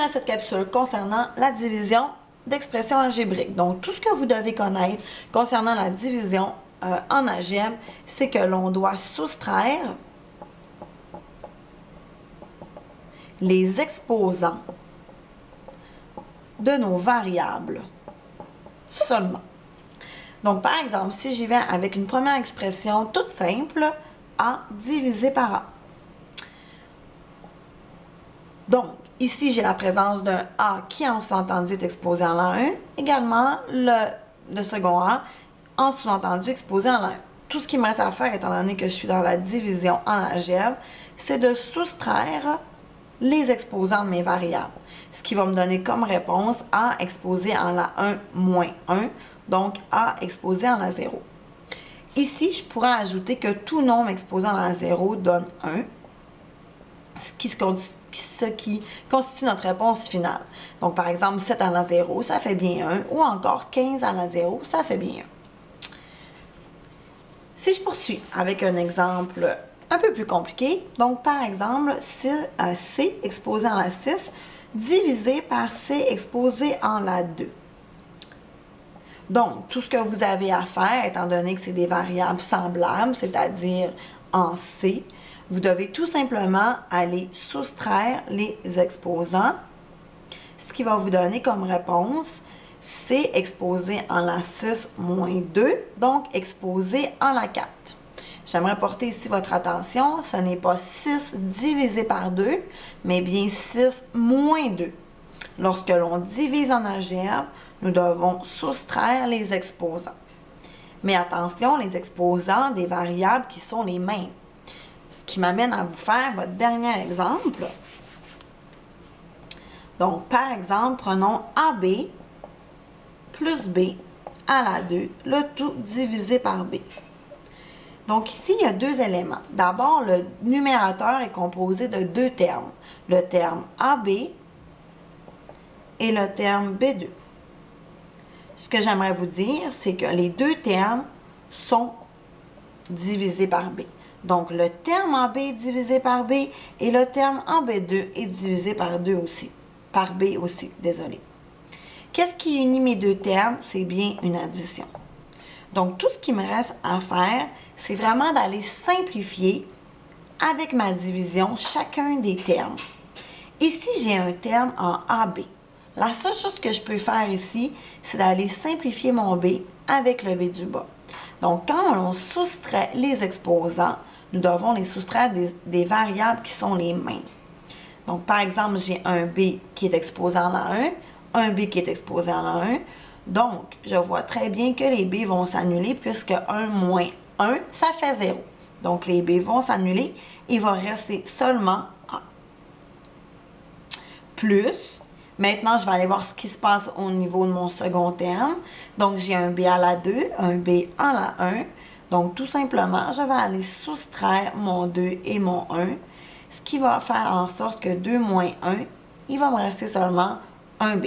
à cette capsule concernant la division d'expression algébrique. Donc, tout ce que vous devez connaître concernant la division en algèbre, c'est que l'on doit soustraire les exposants de nos variables seulement. Donc, par exemple, si j'y vais avec une première expression toute simple, A divisé par A. Donc, ici, j'ai la présence d'un A qui, en sous-entendu, est exposé en l'A1. Également, le second A, en sous-entendu, exposé en l'A1. Tout ce qui me reste à faire, étant donné que je suis dans la division en algèbre, c'est de soustraire les exposants de mes variables. Ce qui va me donner comme réponse A exposé en l'A1 moins 1, donc A exposé en l'A0. Ici, je pourrais ajouter que tout nombre exposé en l'A0 donne 1, ce qui constitue notre réponse finale. Donc, par exemple, 7 à la 0, ça fait bien 1, ou encore 15 à la 0, ça fait bien 1. Si je poursuis avec un exemple un peu plus compliqué, donc par exemple, C exposé en la 6 divisé par C exposé en la 2. Donc, tout ce que vous avez à faire, étant donné que c'est des variables semblables, c'est-à-dire en C, vous devez tout simplement aller soustraire les exposants, ce qui va vous donner comme réponse C exposé en la 6 moins 2, donc exposé en la 4. J'aimerais porter ici votre attention, ce n'est pas 6 divisé par 2, mais bien 6 moins 2. Lorsque l'on divise en algèbre, nous devons soustraire les exposants. Mais attention, les exposants des variables qui sont les mêmes. Ce qui m'amène à vous faire votre dernier exemple. Donc, par exemple, prenons AB plus B à la 2, le tout divisé par B. Donc, ici, il y a deux éléments. D'abord, le numérateur est composé de deux termes. Le terme AB et le terme B2. Ce que j'aimerais vous dire, c'est que les deux termes sont divisés par B. Donc, le terme en B est divisé par B et le terme en B2 est divisé par B aussi, désolé. Qu'est-ce qui unit mes deux termes? C'est bien une addition. Donc, tout ce qui me reste à faire, c'est vraiment d'aller simplifier avec ma division chacun des termes. Ici, j'ai un terme en AB. La seule chose que je peux faire ici, c'est d'aller simplifier mon B avec le B du bas. Donc, quand on soustrait les exposants, nous devons les soustraire des variables qui sont les mêmes. Donc, par exemple, j'ai un B qui est exposé en l'A1, un B qui est exposé en l'A1. Donc, je vois très bien que les B vont s'annuler puisque 1 moins 1, ça fait 0. Donc, les B vont s'annuler. Il va rester seulement A. Plus, maintenant, je vais aller voir ce qui se passe au niveau de mon second terme. Donc, j'ai un B à la 2, un B en la 1. Donc, tout simplement, je vais aller soustraire mon 2 et mon 1, ce qui va faire en sorte que 2 moins 1, il va me rester seulement un B.